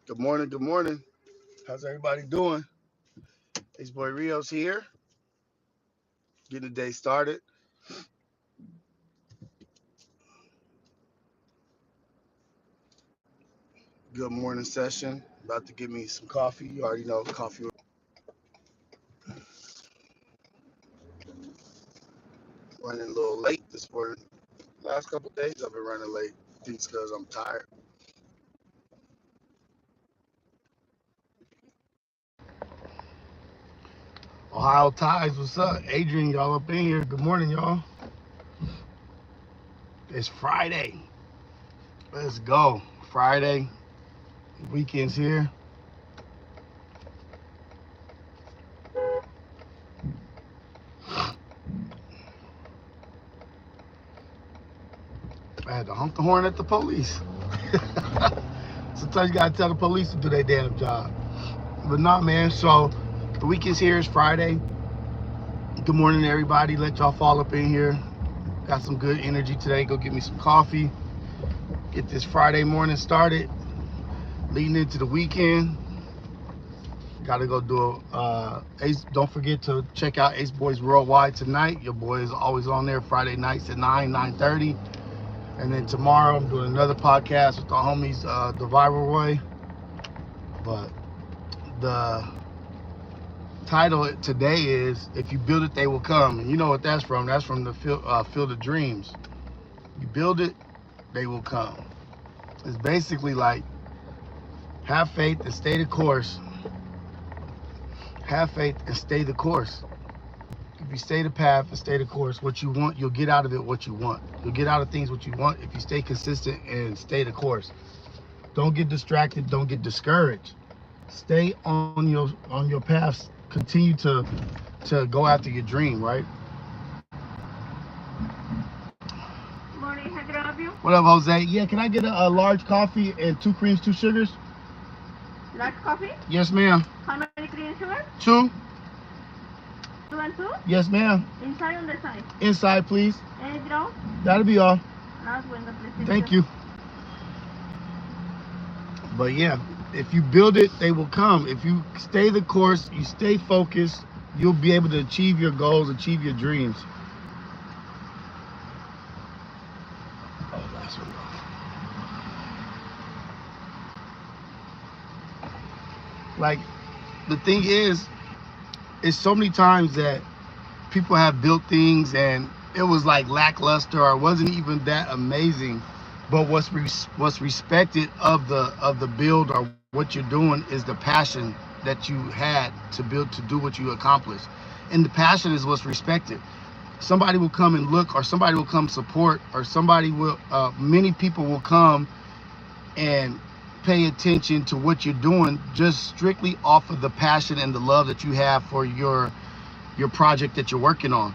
Good morning, good morning. How's everybody doing? It's boy Rios here, getting the day started. Good morning session. About to get me some coffee. You already know coffee. Running a little late this morning. Last couple of days I've been running late. I think it's because I'm tired. Ohio Ties, what's up? Adrian, y'all up in here. Good morning, y'all. It's Friday. Let's go. Friday. Weekend's here. I had to honk the horn at the police. Sometimes you gotta tell the police to do their damn job. But not, man. So the weekend's here. It's Friday. Good morning, everybody. Let y'all fall up in here. Got some good energy today. Go get me some coffee. Get this Friday morning started. Leading into the weekend. Got to go do Ace. Don't forget to check out Ace Boys Worldwide tonight. Your boy is always on there Friday nights at 9:30. And then tomorrow I'm doing another podcast with the homies, the Viral Roy. But the title today is "If You Build It, They Will Come." And you know what that's from? That's from the Field of Dreams. You build it, they will come. It's basically like have faith and stay the course. Have faith and stay the course. If you stay the path and stay the course, what you want, you'll get out of it what you want. You'll get out of things what you want if you stay consistent and stay the course. Don't get distracted. Don't get discouraged. Stay on your path. Continue to go after your dream, right? Morning, how can I help you? What up, Jose? Yeah, can I get a large coffee and 2 creams, 2 sugars? Large coffee? Yes, ma'am. How many cream sugar? 2? 2 and 2? Yes, ma'am. Inside on the side? Inside, please. Anything else? That'll be all. Last window, please. Thank you. But yeah, if you build it, they will come. If you stay the course, you stay focused, you'll be able to achieve your goals, achieve your dreams. Oh, last one. Like, the thing is so many times that people have built things and it was like lackluster or wasn't even that amazing. But what's respected of the build or what you're doing is the passion that you had to build, to do what you accomplished. And the passion is what's respected. Somebody will come and look, or somebody will come support, or somebody will, many people will come and pay attention to what you're doing just strictly off of the passion and the love that you have for your project that you're working on.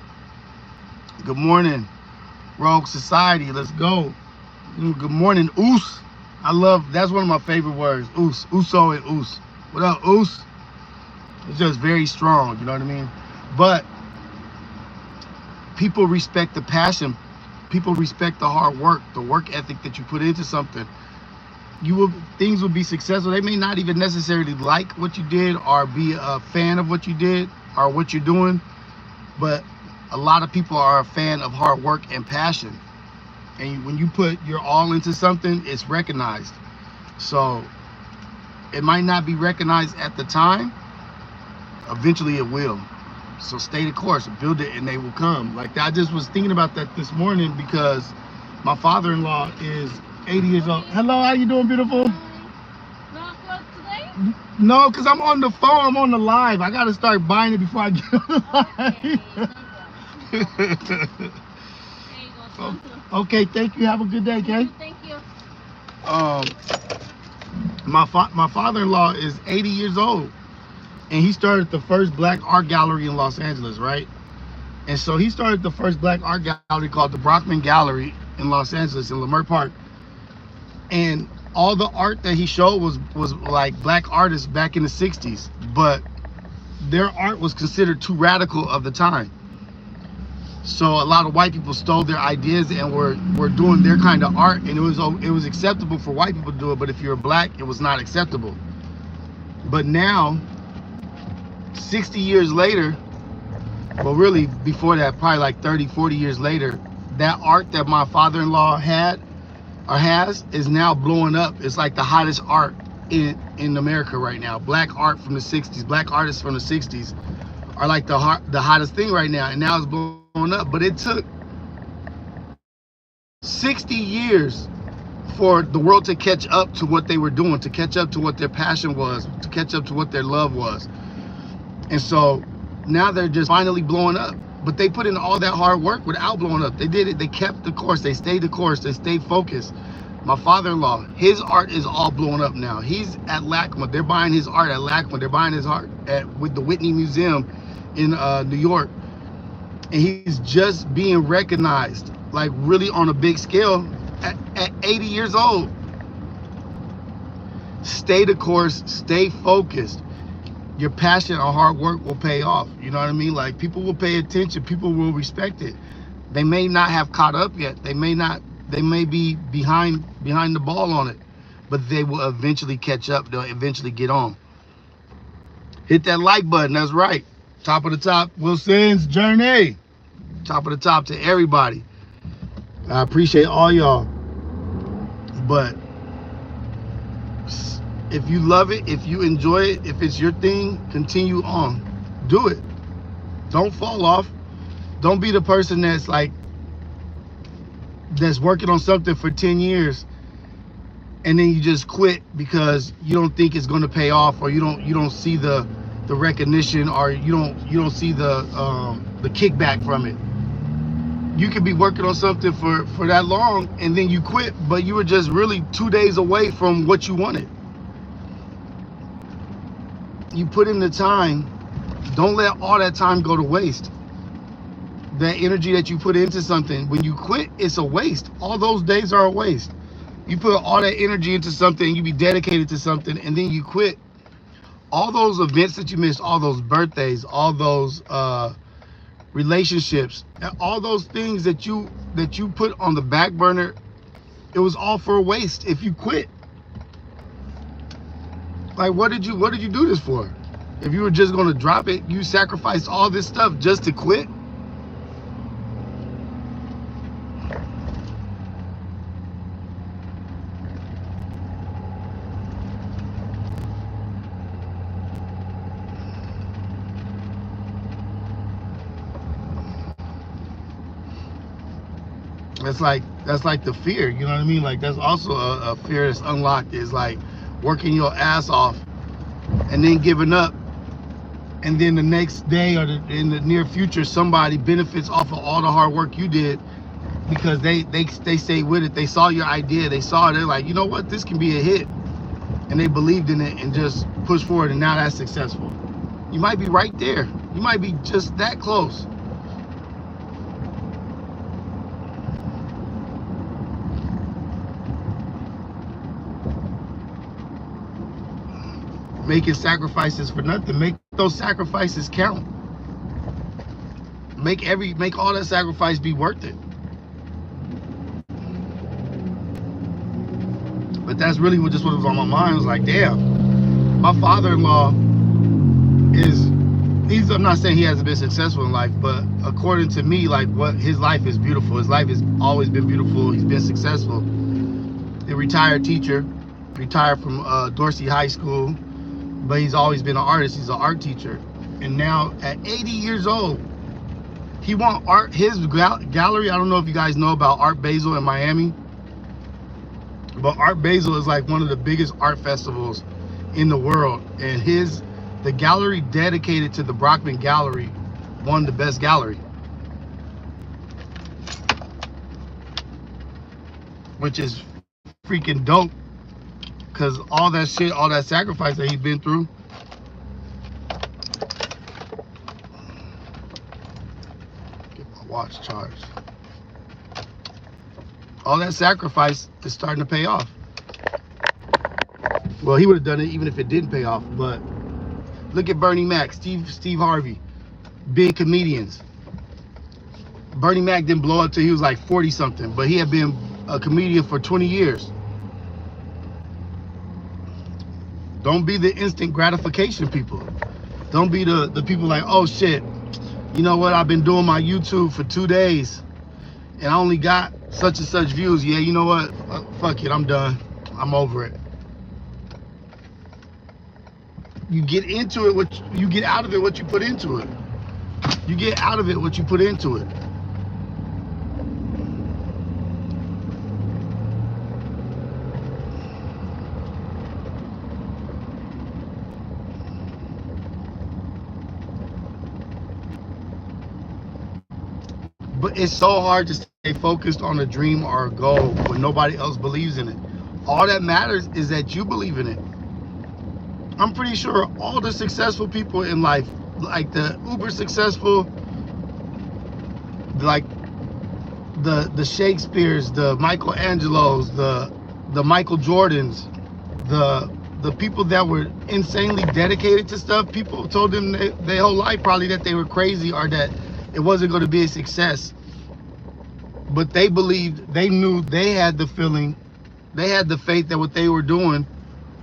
Good morning, Rogue Society. Let's go. Good morning, Oos. That's one of my favorite words, Oos. Uso and Oos. What up, Oos? It's just very strong, you know what I mean? But people respect the passion. People respect the hard work, the work ethic that you put into something. Things will be successful. They may not even necessarily like what you did or be a fan of what you did or what you're doing, but a lot of people are a fan of hard work and passion. And when you put your all into something, it's recognized. So it might not be recognized at the time. Eventually it will. So stay the course, build it, and they will come. Like, I just was thinking about that this morning because my father-in-law is 80 years old. Hello, how you doing, beautiful? Not close today? No, because I'm on the phone. I'm on the live. I got to start buying it before I get on the live. Okay, thank you. Have a good day, okay? Thank you. My father-in-law is 80 years old, and he started the first black art gallery in Los Angeles, right? And so he started the first black art gallery called the Brockman Gallery in Los Angeles, in Leimert Park. And all the art that he showed was like black artists back in the 60s, but their art was considered too radical of the time. So a lot of white people stole their ideas and were doing their kind of art, and it was acceptable for white people to do it, but if you're black, it was not acceptable. But now, 60 years later, well, really before that, probably like 30, 40 years later, that art that my father-in-law had or has is now blowing up. It's like the hottest art in America right now. Black art from the 60s, black artists from the 60s are like the hottest thing right now, and now it's blowing up. But it took 60 years for the world to catch up to what they were doing, to catch up to what their passion was, to catch up to what their love was. And so now they're just finally blowing up. But they put in all that hard work without blowing up. They did it. They kept the course. They stayed the course. They stayed focused. My father-in-law, his art is all blowing up now. He's at LACMA. They're buying his art at LACMA. They're buying his art with the Whitney Museum in New York. And he's just being recognized, like really on a big scale at 80 years old. Stay the course. Stay focused. Your passion or hard work will pay off. You know what I mean? Like, people will pay attention. People will respect it. They may not have caught up yet. They may be behind the ball on it, but they will eventually catch up. They'll eventually get on. Hit that like button. That's right. Top of the top, Wilson's Journey. Top of the top to everybody. I appreciate all y'all. But if you love it, if you enjoy it, if it's your thing, continue on. Do it. Don't fall off. Don't be the person that's working on something for 10 years and then you just quit because you don't think it's going to pay off, or you don't see the recognition, or you don't see the kickback from it. You could be working on something for that long and then you quit, but you were just really 2 days away from what you wanted. You put in the time. Don't let all that time go to waste. That energy that you put into something, when you quit, it's a waste. All those days are a waste. You put all that energy into something, you be dedicated to something, and then you quit. All those events that you missed, all those birthdays, all those relationships, all those things that you put on the back burner, it was all for a waste if you quit. Like, what did you do this for? If you were just going to drop it, you sacrificed all this stuff just to quit. That's like the fear, you know what I mean? Like, that's also a fear that's unlocked, is like working your ass off and then giving up, and then the next day or in the near future somebody benefits off of all the hard work you did because they stayed with it. They saw your idea, they saw it, they're like, you know what, this can be a hit, and they believed in it and just pushed forward, and now that's successful. You might be right there. You might be just that close. Making sacrifices for nothing. Make those sacrifices count. Make all that sacrifice be worth it. But that's really what was on my mind. I was like, damn, my father-in-law I'm not saying he hasn't been successful in life, but according to me, like, what his life is beautiful. His life has always been beautiful. He's been successful. A retired teacher, retired from Dorsey High School, but he's always been an artist. He's an art teacher. And now at 80 years old, he won art. His gallery, I don't know if you guys know about Art Basel in Miami, but Art Basel is like one of the biggest art festivals in the world. And the gallery dedicated to the Brockman Gallery won the best gallery, which is freaking dope, because all that shit, all that sacrifice that he's been through. Get my watch charged. All that sacrifice is starting to pay off. Well, he would have done it even if it didn't pay off. But look at Bernie Mac, Steve Harvey, big comedians. Bernie Mac didn't blow up till he was like 40 something, but he had been a comedian for 20 years. Don't be the instant gratification people. Don't be the people like, oh shit, you know what? I've been doing my YouTube for 2 days and I only got such and such views. Yeah, you know what? Fuck it, I'm done. I'm over it. You get into it, you get out of it what you put into it. You get out of it what you put into it. But it's so hard to stay focused on a dream or a goal when nobody else believes in it. All that matters is that you believe in it. I'm pretty sure all the successful people in life, like the uber successful, like the Shakespeares, the Michelangelos, the Michael Jordans, the people that were insanely dedicated to stuff, people told them their whole life probably that they were crazy or that it wasn't going to be a success. But they believed, they knew, they had the feeling, they had the faith that what they were doing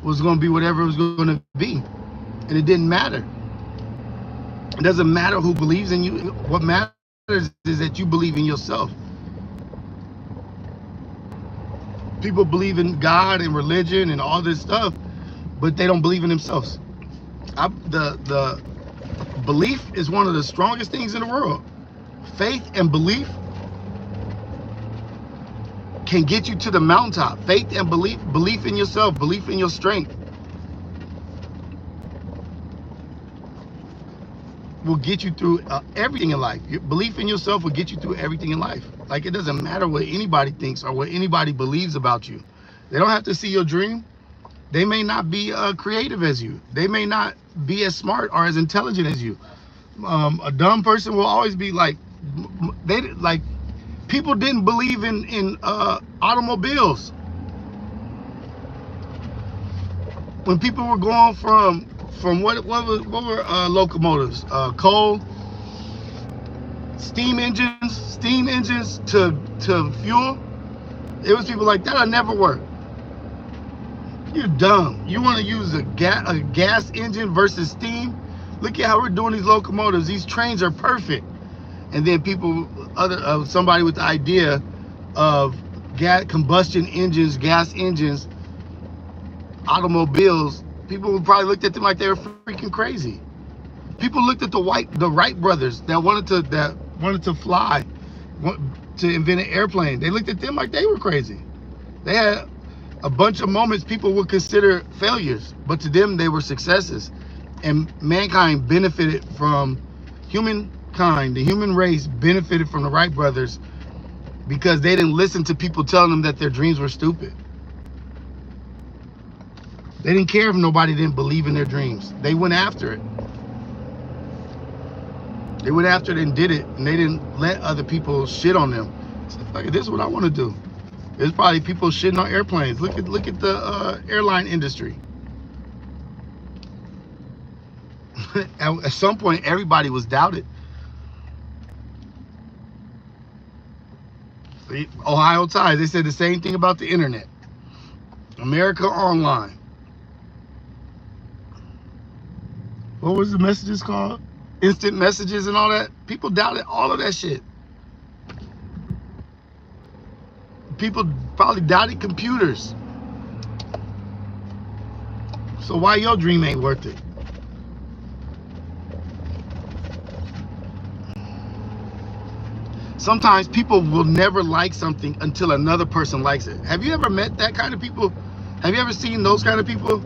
was going to be whatever it was going to be. And it didn't matter. It doesn't matter who believes in you. What matters is that you believe in yourself. People believe in God and religion and all this stuff, but they don't believe in themselves. The belief is one of the strongest things in the world. Faith and belief can get you to the mountaintop. Faith and belief in yourself, belief in your strength will get you through everything in life. Your belief in yourself will get you through everything in life. Like, it doesn't matter what anybody thinks or what anybody believes about you. They don't have to see your dream. They may not be creative as you. They may not be as smart or as intelligent as you. A dumb person will always be like, people didn't believe in automobiles. When people were going from what were locomotives, coal, steam engines to fuel, it was people like, that'll never work. You're dumb. You want to use a gas engine versus steam? Look at how we're doing these locomotives. These trains are perfect. And then somebody with the idea of combustion engines, gas engines, automobiles, people would probably looked at them like they were freaking crazy. People looked at the Wright brothers that wanted to fly, to invent an airplane. They looked at them like they were crazy. They had a bunch of moments people would consider failures, but to them they were successes. And mankind benefited from the human race benefited from the Wright brothers because they didn't listen to people telling them that their dreams were stupid. They didn't care if nobody didn't believe in their dreams. They went after it. They went after it and did it, and they didn't let other people shit on them. So, like, this is what I want to do. There's probably people shitting on airplanes. Look at the airline industry. At some point, everybody was doubted. Ohio Times, they said the same thing about the internet. America Online. What was the messages called? Instant messages and all that. People doubted all of that shit. People probably doubted computers. So why your dream ain't worth it? Sometimes people will never like something until another person likes it. Have you ever met that kind of people? Have you ever seen those kind of people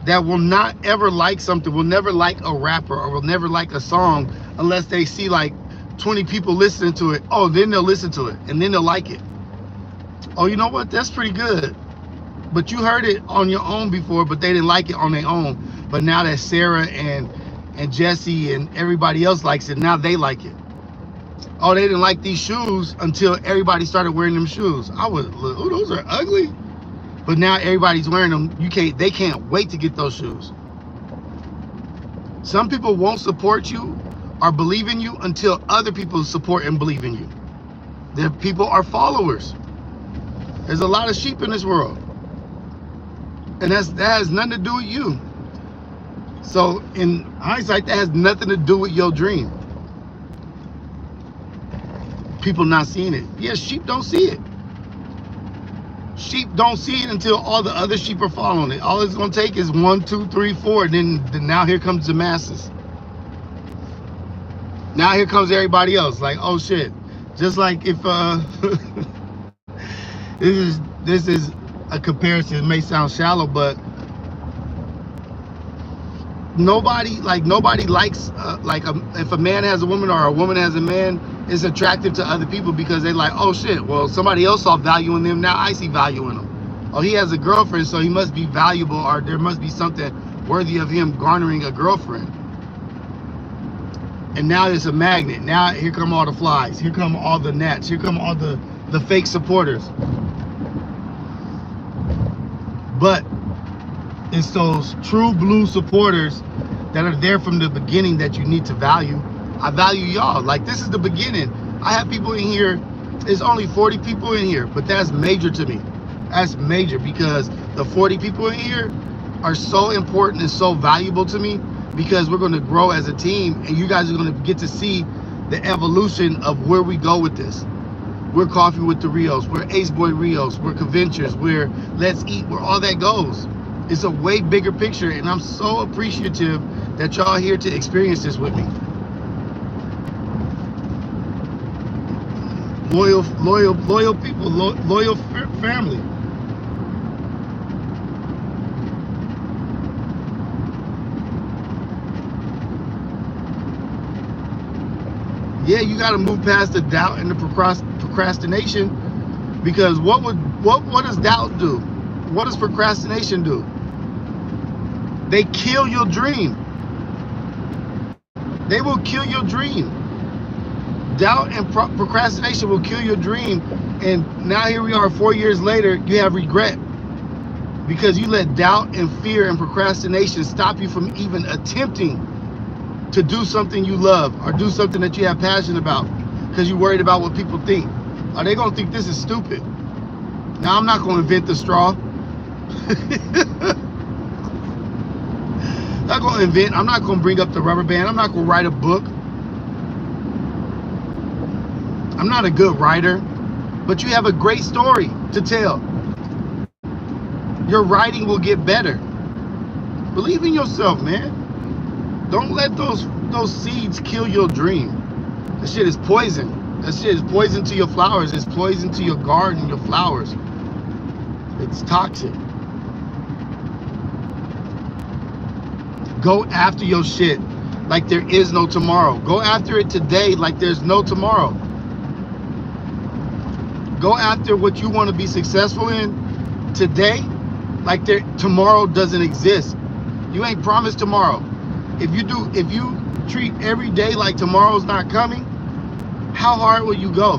that will not ever like something, will never like a rapper or will never like a song unless they see like 20 people listening to it? Oh, then they'll listen to it and then they'll like it. Oh, you know what? That's pretty good. But you heard it on your own before, but they didn't like it on their own. But now that Sarah and Jesse and everybody else likes it, now they like it. Oh, they didn't like these shoes until everybody started wearing them shoes. I was, oh, those are ugly. But now everybody's wearing them. They can't wait to get those shoes. Some people won't support you are believe in you until other people support and believe in you. The people are followers. There's a lot of sheep in this world, and that has nothing to do with you. So in hindsight, that has nothing to do with your dream. People not seeing it. Yeah, sheep don't see it. Sheep don't see it until all the other sheep are following it. All it's gonna take is 1, 2, 3, 4, and then now here comes the masses. Now here comes everybody else. Like, oh shit. Just like if this is a comparison. It may sound shallow, but nobody likes if a man has a woman or a woman has a man, it's attractive to other people because they like, oh shit, well somebody else saw value in them, now I see value in them. Oh, he has a girlfriend, so he must be valuable, or there must be something worthy of him garnering a girlfriend. And now it's a magnet. Now here come all the flies, here come all the gnats, here come all the fake supporters. But it's those true blue supporters that are there from the beginning that you need to value. I value y'all. Like, this is the beginning. I have people in here. It's only 40 people in here, but that's major to me. That's major because the 40 people in here are so important and so valuable to me because we're going to grow as a team, and you guys are going to get to see the evolution of where we go with this. We're Coffee with the Rios. We're Ace Boy Rios. We're Conventures. We're Let's Eat. Where all that goes. It's a way bigger picture, and I'm so appreciative that y'all here to experience this with me. Loyal people, loyal family. Yeah, you got to move past the doubt and the procrastination, because what does doubt do? What does procrastination do? They kill your dream. They will kill your dream. Doubt and procrastination will kill your dream. And now here we are 4 years later, you have regret because you let doubt and fear and procrastination stop you from even attempting to do something you love or do something that you have passion about because you're worried about what people think. Are they gonna think this is stupid? Now, I'm not gonna invent the straw. I'm not gonna bring up the rubber band. I'm not gonna write a book. I'm not a good writer, but you have a great story to tell. Your writing will get better. Believe in yourself, man. Don't let those seeds kill your dream. That shit is poison. That shit is poison to your flowers. It's poison to your garden, your flowers. It's toxic. Go after your shit like there is no tomorrow. Go after it today like there's no tomorrow. Go after what you want to be successful in today like tomorrow doesn't exist. You ain't promised tomorrow. If you treat every day like tomorrow's not coming, how hard will you go?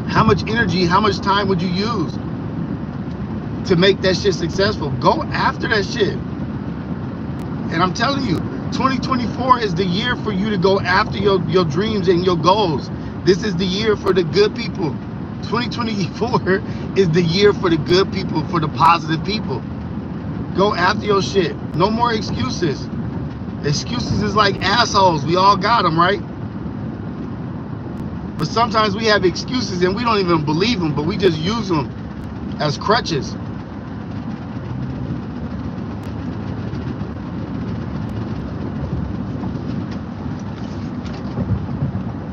How much energy, how much time would you use to make that shit successful? Go after that shit. And I'm telling you, 2024 is the year for you to go after your dreams and your goals. This is the year for the good people. 2024 is the year for the good people, for the positive people. Go after your shit. No more excuses. Excuses is like assholes. We all got them, right? But sometimes we have excuses and we don't even believe them, but we just use them as crutches.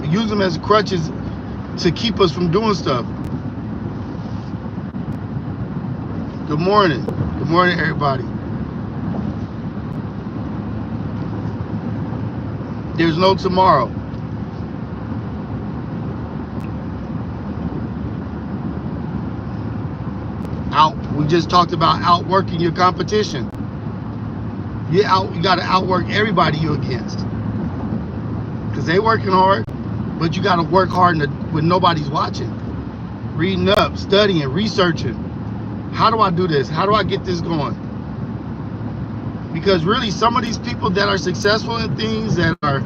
We use them as crutches to keep us from doing stuff. Good morning. Good morning, everybody. There's no tomorrow. We just talked about outworking your competition. You got to outwork everybody you're against, because they working hard, but you got to work hard when nobody's watching. Reading up, studying, researching. How do I do this? How do I get this going? Because really, some of these people that are successful in things that are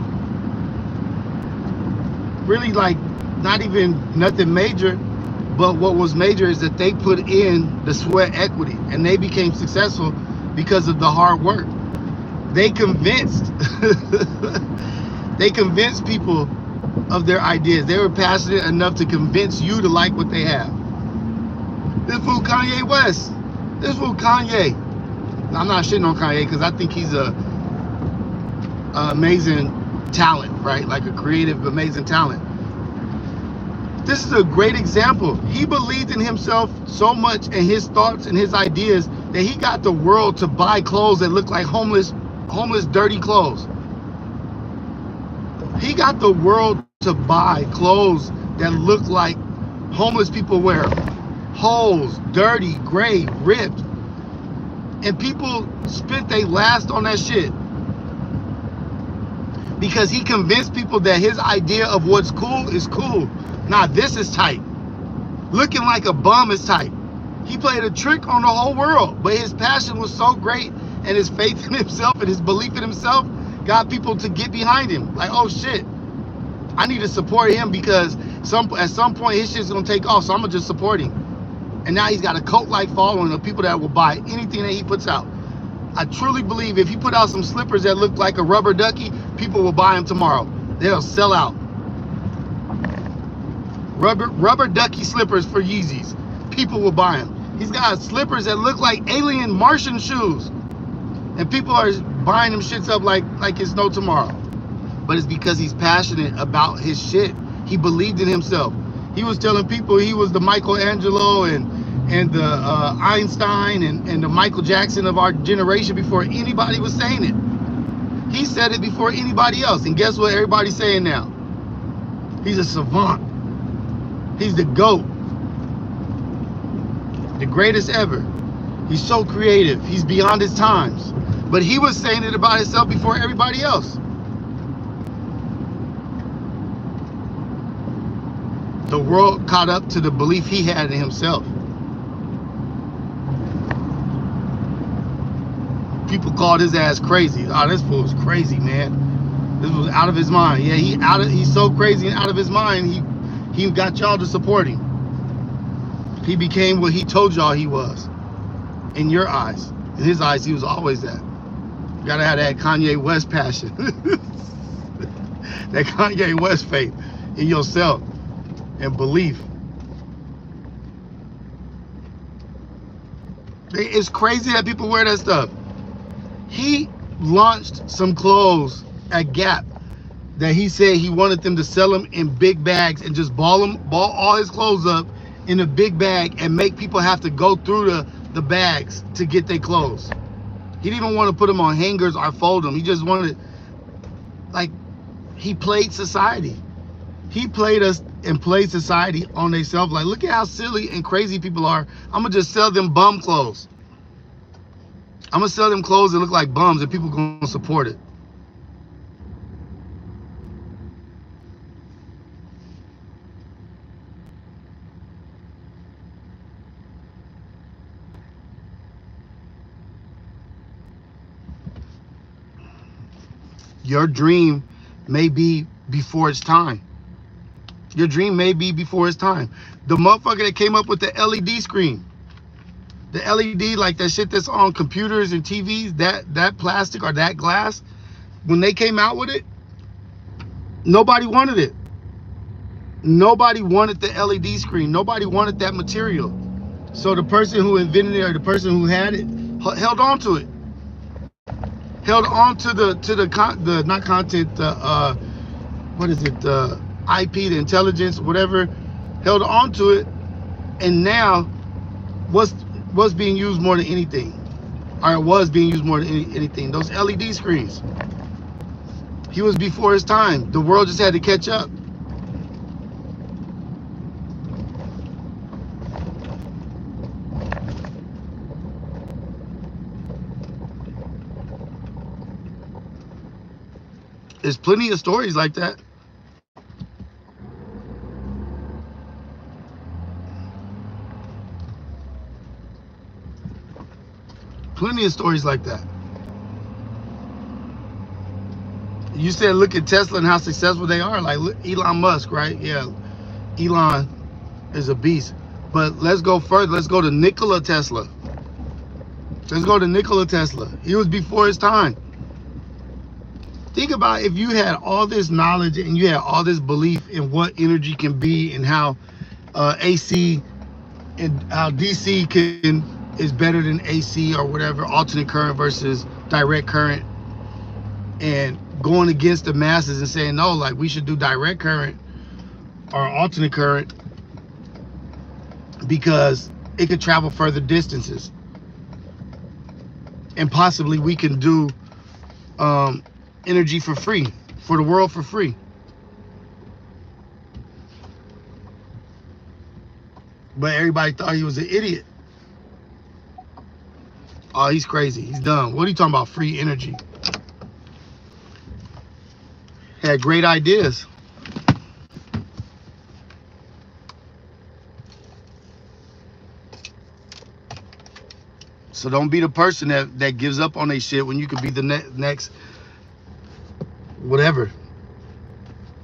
really like not even nothing major, but what was major is that they put in the sweat equity and they became successful because of the hard work. They convinced they convinced people of their ideas. They were passionate enough to convince you to like what they have. This fool Kanye West. This fool Kanye. I'm not shitting on Kanye because I think he's a amazing talent, right? Like a creative, amazing talent. This is a great example. He believed in himself so much and his thoughts and his ideas that he got the world to buy clothes that look like homeless, dirty clothes. He got the world to buy clothes that look like homeless people wear them. Holes, dirty, gray, ripped. And people spent their last on that shit. Because he convinced people that his idea of what's cool is cool. Nah, this is tight. Looking like a bum is tight. He played a trick on the whole world, but his passion was so great and his faith in himself and his belief in himself got people to get behind him. Like, oh shit, I need to support him because at some point his shit's gonna take off, so I'm gonna just support him. And now he's got a cult-like following of people that will buy anything that he puts out. I truly believe if he put out some slippers that look like a rubber ducky, people will buy them tomorrow. They'll sell out. Rubber ducky slippers for Yeezys. People will buy them. He's got slippers that look like alien Martian shoes. And people are buying them shits up like it's no tomorrow. But it's because he's passionate about his shit. He believed in himself. He was telling people he was the Michelangelo and the Einstein and the Michael Jackson of our generation before anybody was saying it. He said it before anybody else. And guess what everybody's saying now? He's a savant. He's the GOAT. The greatest ever. He's so creative. He's beyond his times. But he was saying it about himself before everybody else. The world caught up to the belief he had in himself. People called his ass crazy. Oh, this fool's crazy, man. This was out of his mind. Yeah, he's so crazy and out of his mind, he got y'all to support him. He became what he told y'all he was. In your eyes. In his eyes, he was always that. You gotta have that Kanye West passion. That Kanye West faith in yourself and belief. It's crazy that people wear that stuff. He launched some clothes at Gap that he said he wanted them to sell them in big bags and just ball all his clothes up in a big bag and make people have to go through the bags to get their clothes. He didn't even want to put them on hangers or fold them. He just wanted, like, he played society. He played us and played society on themselves. Like, look at how silly and crazy people are. I'm going to just sell them bum clothes. I'm going to sell them clothes that look like bums and people going to support it. Your dream may be before its time. Your dream may be before its time. The motherfucker that came up with the LED screen, the LED, like that shit that's on computers and TVs, that plastic or that glass, when they came out with it, nobody wanted it. Nobody wanted the LED screen. Nobody wanted that material. So the person who invented it or the person who had it held on to it. Held on to the not content, what is it, the IP, the intelligence, whatever, held on to it, and now what's being used more than anything, or it was being used more than anything, those LED screens. He was before his time. The world just had to catch up. There's plenty of stories like that. Plenty of stories like that. You said look at Tesla and how successful they are. Like look, Elon Musk, right? Yeah, Elon is a beast. But let's go further. Let's go to Nikola Tesla. Let's go to Nikola Tesla. He was before his time. Think about if you had all this knowledge and you had all this belief in what energy can be and how AC and how DC is better than AC or whatever, alternate current versus direct current, and going against the masses and saying no, like we should do direct current or alternate current because it could travel further distances and possibly we can do energy for free for the world for free. But everybody thought he was an idiot. Oh, he's crazy. He's dumb. What are you talking about? Free energy. Had great ideas. So don't be the person that gives up on their shit when you could be the next whatever.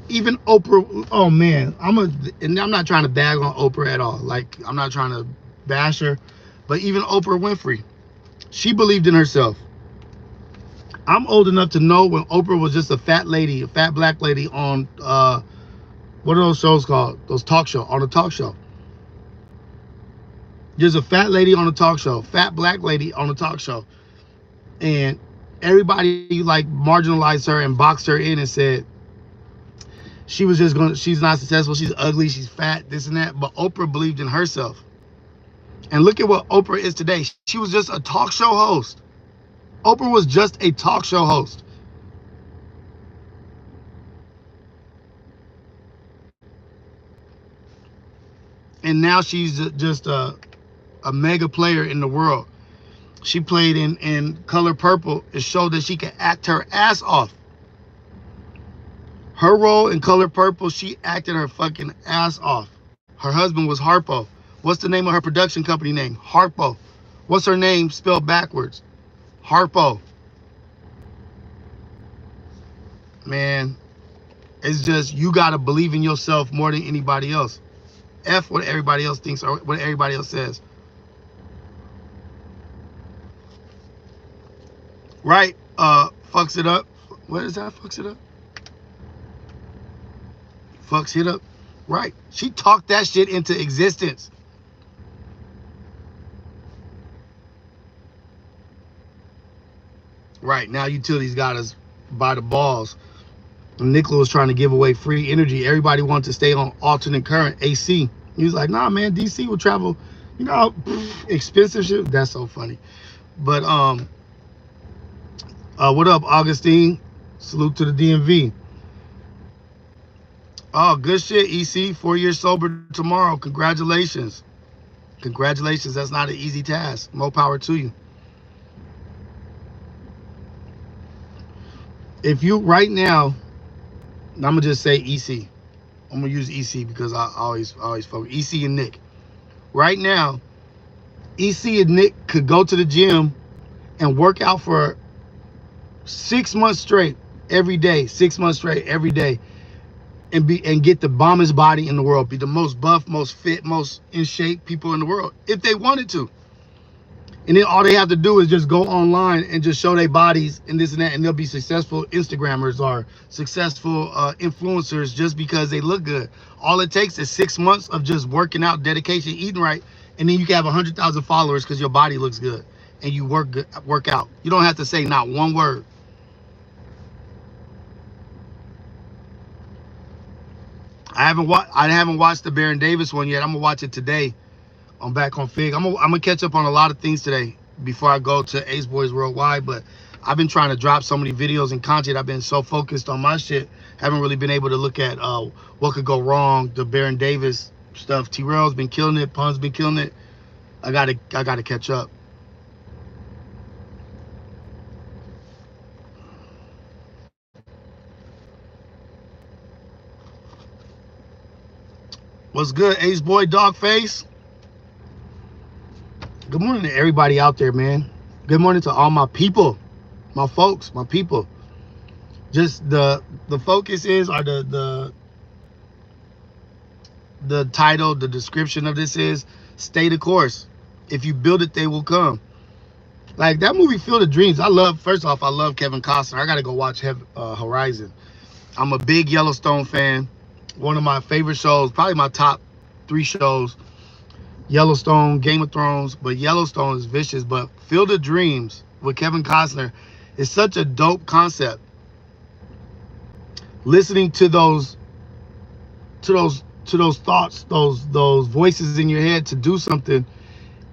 Even Oprah. Oh man, and I'm not trying to bag on Oprah at all. Like I'm not trying to bash her, but even Oprah Winfrey, she believed in herself. I'm old enough to know when Oprah was just a fat lady, a fat black lady on what are those shows called? Those talk show on a talk show. There's a fat lady on a talk show, fat black lady on a talk show, and everybody like marginalized her and boxed her in and said she was just gonna, she's not successful, she's ugly, she's fat, this and that. But Oprah believed in herself. And look at what Oprah is today. She was just a talk show host. Oprah was just a talk show host. And now she's just a mega player in the world. She played in Color Purple. It showed that she could act her ass off. Her role in Color Purple, she acted her fucking ass off. Her husband was Harpo. What's the name of her production company name? Harpo. What's her name spelled backwards? Harpo. Man, it's just you gotta believe in yourself more than anybody else. F what everybody else thinks or what everybody else says. Right? Fucks it up. What is that? Fucks it up? Fucks it up. Right. She talked that shit into existence. Right. Now utilities got us by the balls. Nikola was trying to give away free energy. Everybody wanted to stay on alternate current, AC. He was like, nah, man, DC will travel, you know, expensive shit. That's so funny. But what up, Augustine? Salute to the DMV. Oh, good shit, EC. 4 years sober tomorrow. Congratulations. Congratulations. That's not an easy task. More power to you. If you right now, I'm gonna just say EC. I'm gonna use EC because I always focus. EC and Nick. Right now, EC and Nick could go to the gym and work out for 6 months straight every day, 6 months straight every day, and get the bombest body in the world, be the most buff, most fit, most in shape people in the world if they wanted to. And then all they have to do is just go online and just show their bodies and this and that, and they'll be successful Instagrammers or successful influencers just because they look good. All it takes is 6 months of just working out, dedication, eating right, and then you can have 100,000 followers because your body looks good and you work out. You don't have to say not one word. I haven't watched the Baron Davis one yet. I'm gonna watch it today. I'm back on Fig. I'm gonna catch up on a lot of things today before I go to Ace Boys Worldwide. But I've been trying to drop so many videos and content. I've been so focused on my shit. Haven't really been able to look at what could go wrong. The Baron Davis stuff. T-Rail's been killing it. Pun's been killing it. I gotta catch up. What's good, Ace Boy Dogface? Good morning to everybody out there, man. Good morning to all my people, my folks, my people. Just the focus is, or the title, the description of this is stay the course. If you build it, they will come. Like that movie Field of Dreams. I love, first off, I love Kevin Costner. I gotta go watch Horizon. I'm a big Yellowstone fan. One of my favorite shows, probably my top 3 shows. Yellowstone, Game of Thrones, but Yellowstone is vicious. But Field of Dreams with Kevin Costner is such a dope concept. Listening to those thoughts, those voices in your head to do something,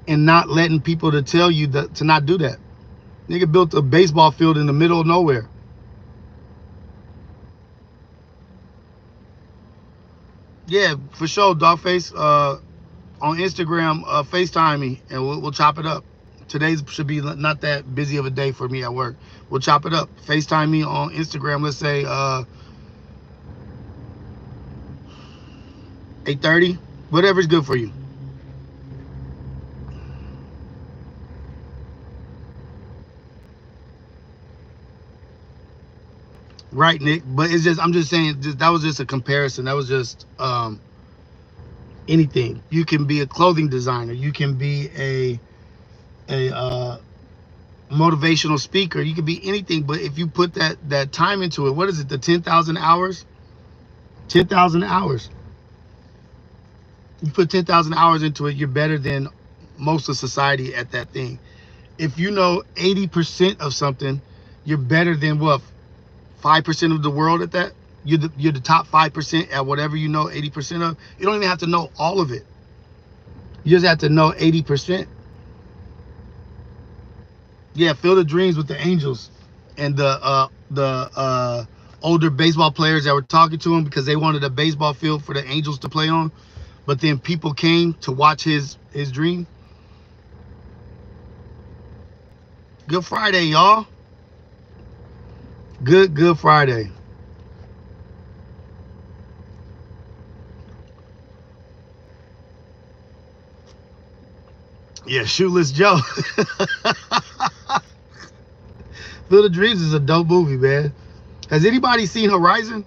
and not letting people to tell you that to not do that. Nigga built a baseball field in the middle of nowhere. Yeah, for sure, Dogface. On Instagram, FaceTime me and we'll chop it up. Today's should be not that busy of a day for me at work. We'll chop it up. FaceTime me on Instagram. Let's say 8:30, whatever's good for you. Right, Nick. But it's just, I'm just saying, that was just a comparison. That was just anything. You can be a clothing designer. You can be a motivational speaker. You can be anything. But if you put that time into it, what is it? The 10,000 hours. 10,000 hours. You put 10,000 hours into it, you're better than most of society at that thing. If you know 80% of something, you're better than what, 5% of the world at that. You're the top 5% at whatever you know 80% of. You don't even have to know all of it. You just have to know 80%. Yeah, Field of Dreams with the Angels and the older baseball players that were talking to him because they wanted a baseball field for the Angels to play on. But then people came to watch his dream. Good Friday, y'all. Good Friday. Yeah, Shoeless Joe. Field of Dreams is a dope movie, man. Has anybody seen Horizon?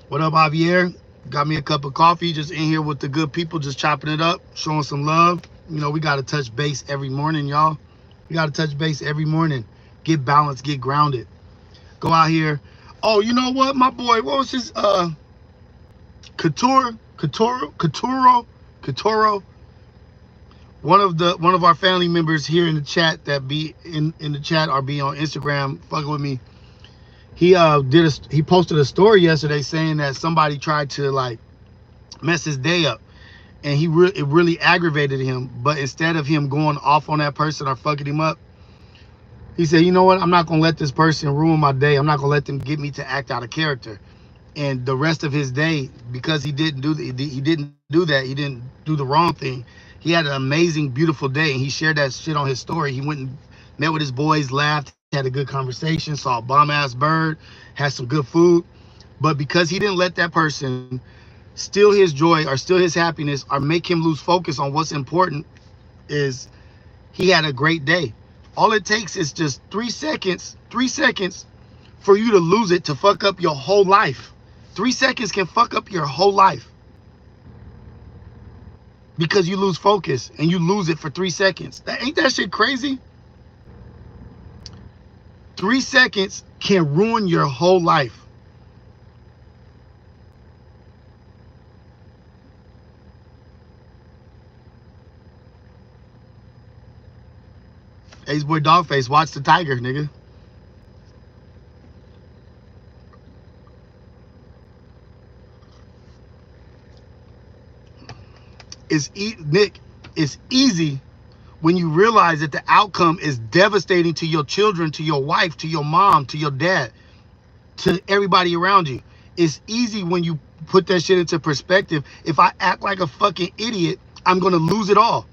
What up, Javier? Got me a cup of coffee, just in here with the good people, just chopping it up, showing some love. You know, we got to touch base every morning, y'all. We got to touch base every morning. Get balanced, get grounded. Go out here. Oh, you know what? My boy, what was his Couture? One of our family members here in the chat that be in the chat or be on Instagram fucking with me. He posted a story yesterday saying that somebody tried to like mess his day up, and it really aggravated him. But instead of him going off on that person or fucking him up, he said, you know what, I'm not gonna let this person ruin my day. I'm not gonna let them get me to act out of character. And the rest of his day, because he didn't do the wrong thing, he had an amazing, beautiful day, and he shared that shit on his story. He went and met with his boys, laughed, had a good conversation, saw a bomb ass bird, had some good food. But because he didn't let that person steal his joy or steal his happiness or make him lose focus on what's important, is he had a great day. All it takes is just 3 seconds for you to lose it, to fuck up your whole life. 3 seconds can fuck up your whole life because you lose focus and you lose it for 3 seconds. Ain't that shit crazy? 3 seconds can ruin your whole life. Ace boy Dogface, watch the tiger, nigga. Nick, it's easy when you realize that the outcome is devastating to your children, to your wife, to your mom, to your dad, to everybody around you. It's easy when you put that shit into perspective. If I act like a fucking idiot, I'm gonna lose it all.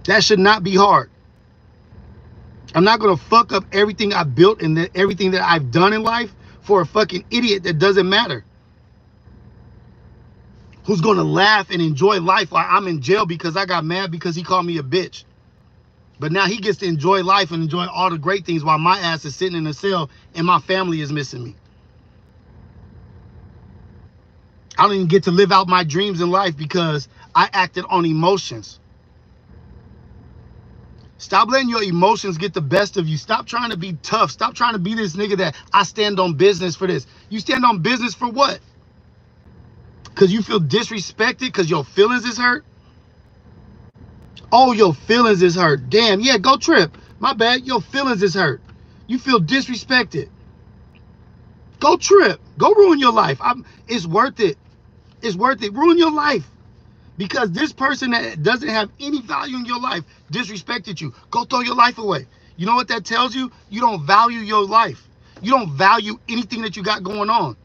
That should not be hard. I'm not gonna fuck up everything I built and everything that I've done in life for a fucking idiot that doesn't matter, who's gonna laugh and enjoy life while I'm in jail because I got mad because he called me a bitch. But now he gets to enjoy life and enjoy all the great things while my ass is sitting in a cell and my family is missing me. I don't even get to live out my dreams in life because I acted on emotions. Stop letting your emotions get the best of you. Stop trying to be tough. Stop trying to be this nigga that I stand on business for this. You stand on business for what? Because you feel disrespected because your feelings is hurt? Oh, your feelings is hurt. Damn, yeah, go trip. My bad, your feelings is hurt. You feel disrespected. Go trip. Go ruin your life. It's worth it. It's worth it. Ruin your life. Because this person that doesn't have any value in your life disrespected you. Go throw your life away. You know what that tells you? You don't value your life. You don't value anything that you got going on.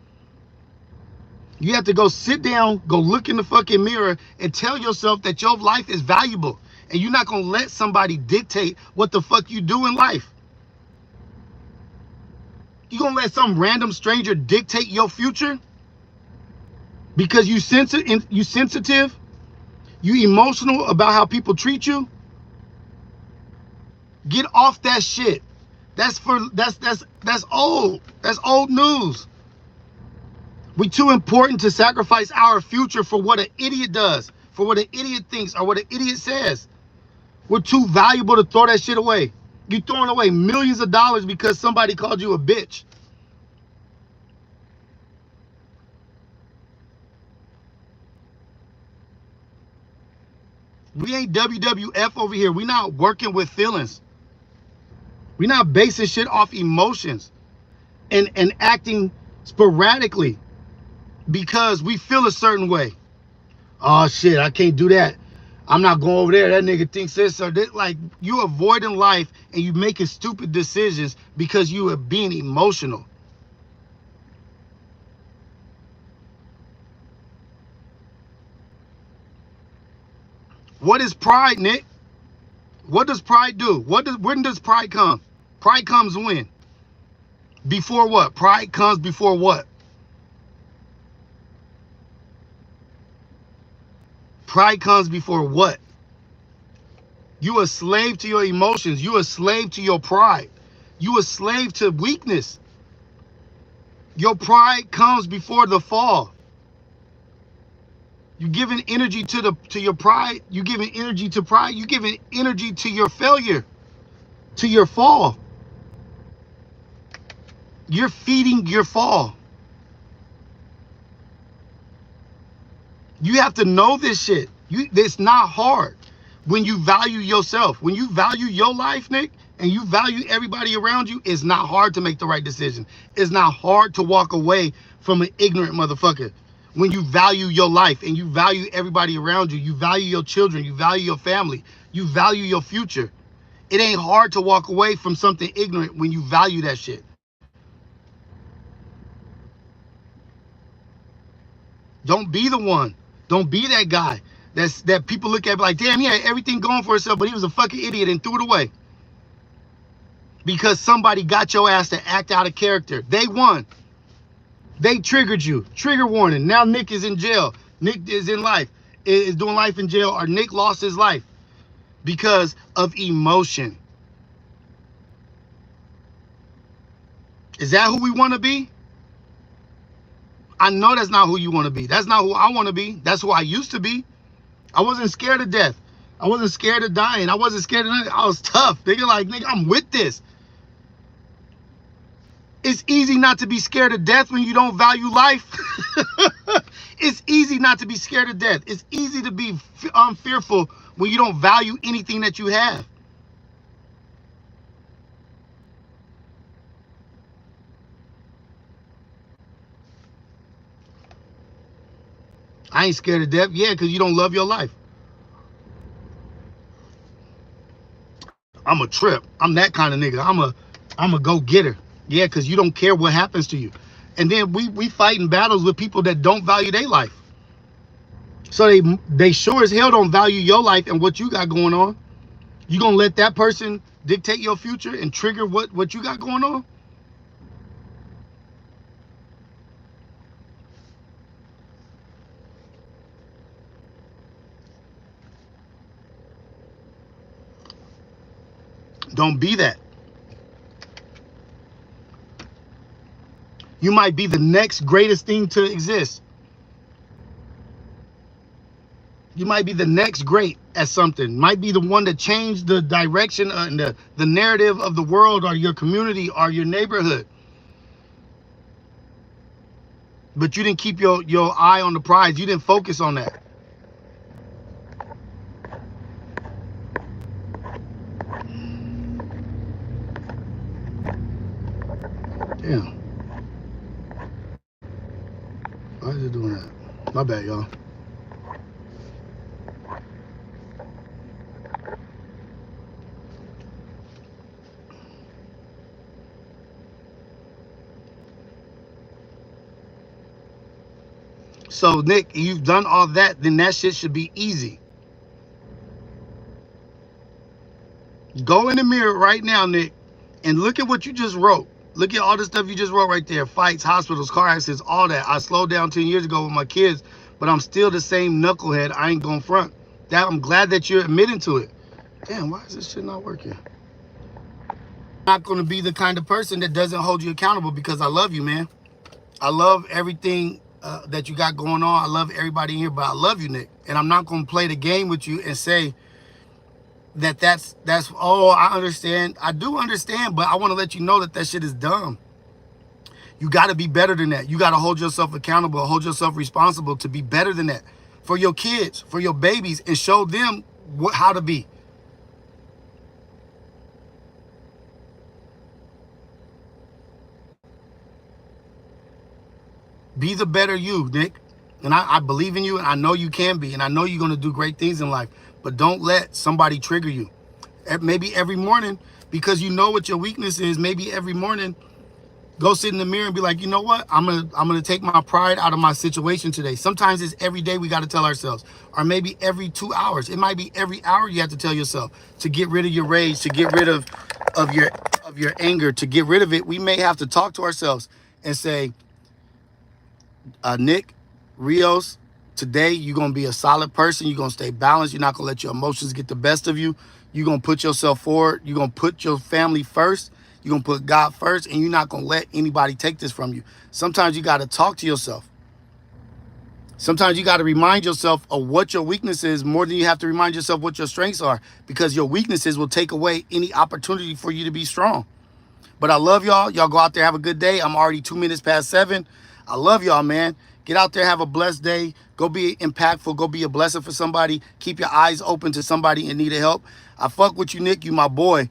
You have to go sit down, go look in the fucking mirror and tell yourself that your life is valuable. And you're not going to let somebody dictate what the fuck you do in life. You going to let some random stranger dictate your future? Because you sensitive, you emotional about how people treat you? Get off that shit. That's old. That's old news. We too important to sacrifice our future for what an idiot does, for what an idiot thinks, or what an idiot says. We're too valuable to throw that shit away. You're throwing away millions of dollars because somebody called you a bitch. We ain't WWF over here. We're not working with feelings. We're not basing shit off emotions and acting sporadically because we feel a certain way. Oh shit, I can't do that. I'm not going over there. That nigga thinks this or that. Like, you avoiding life and you making stupid decisions because you are being emotional. What is pride, Nick? What does pride do? When does pride come? Pride comes when? Before what? Pride comes before what? Pride comes before what? You a slave to your emotions. You a slave to your pride. You a slave to weakness. Your pride comes before the fall. You giving energy to your pride. You giving energy to pride. You giving energy to your failure, to your fall. You're feeding your fall. You have to know this shit. It's not hard when you value yourself. When you value your life, Nick, and you value everybody around you, it's not hard to make the right decision. It's not hard to walk away from an ignorant motherfucker. When you value your life and you value everybody around you, you value your children, you value your family, you value your future. It ain't hard to walk away from something ignorant when you value that shit. Don't be the one. Don't be that guy that people look at like, damn, he had everything going for himself, but he was a fucking idiot and threw it away. Because somebody got your ass to act out of character. They won. They triggered you. Trigger warning. Now Nick is in jail. Nick is in life. Is doing life in jail, or Nick lost his life because of emotion. Is that who we want to be? I know that's not who you want to be. That's not who I want to be. That's who I used to be. I wasn't scared of death. I wasn't scared of dying. I wasn't scared of nothing. I was tough. Nigga, like, nigga, I'm with this. It's easy not to be scared of death when you don't value life. It's easy not to be scared of death. It's easy to be fearful when you don't value anything that you have. I ain't scared of death. Yeah, because you don't love your life. I'm a trip. I'm that kind of nigga. I'm a go-getter. Yeah, because you don't care what happens to you. And then we fighting battles with people that don't value their life. So they sure as hell don't value your life and what you got going on. You gonna let that person dictate your future and trigger what you got going on? Don't be that. You might be the next greatest thing to exist. You might be the next great at something. Might be the one that changed the direction and the narrative of the world or your community or your neighborhood. But you didn't keep your eye on the prize. You didn't focus on that. Damn. Why is it doing that? My bad, y'all. So, Nick, you've done all that, then that shit should be easy. Go in the mirror right now, Nick, and look at what you just wrote. Look at all the stuff you just wrote right there. Fights, hospitals, car accidents, all that. I slowed down 10 years ago with my kids, but I'm still the same knucklehead. I ain't gonna front. That I'm glad that you're admitting to it. Damn, why is this shit not working? I'm not gonna be the kind of person that doesn't hold you accountable because I love you, man. I love everything that you got going on. I love everybody in here, but I love you, Nick. And I'm not gonna play the game with you and say that's oh, I understand. I do understand, but I want to let you know that that shit is dumb. You got to be better than that. You got to hold yourself accountable, hold yourself responsible to be better than that for your kids, for your babies, and show them how to be. Be the better you, Nick. And I believe in you, and I know you can be, and I know you're going to do great things in life. But don't let somebody trigger you. Maybe every morning, because you know what your weakness is, maybe every morning, go sit in the mirror and be like, you know what? I'm gonna take my pride out of my situation today. Sometimes it's every day we got to tell ourselves, or maybe every 2 hours. It might be every hour you have to tell yourself to get rid of your rage, to get rid of your anger, to get rid of it. We may have to talk to ourselves and say, Nick, Rios, today you're gonna be a solid person. You're gonna stay balanced. You're not gonna let your emotions get the best of you. You're gonna put yourself forward. You're gonna put your family first. You're gonna put God first, and you're not gonna let anybody take this from you. Sometimes you gotta talk to yourself. Sometimes you gotta remind yourself of what your weakness is more than you have to remind yourself what your strengths are, because your weaknesses will take away any opportunity for you to be strong. But I love y'all. Y'all go out there, have a good day. I'm already 2 minutes past 7. I love y'all, man. Get out there, have a blessed day. Go be impactful. Go be a blessing for somebody. Keep your eyes open to somebody in need of help. I fuck with you, Nick. You my boy.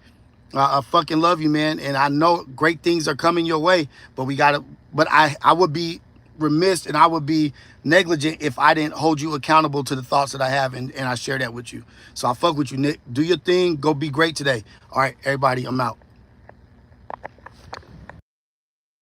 I fucking love you, man. And I know great things are coming your way. But we gotta. But I would be remiss and I would be negligent if I didn't hold you accountable to the thoughts that I have, and I share that with you. So I fuck with you, Nick. Do your thing. Go be great today. All right, everybody. I'm out.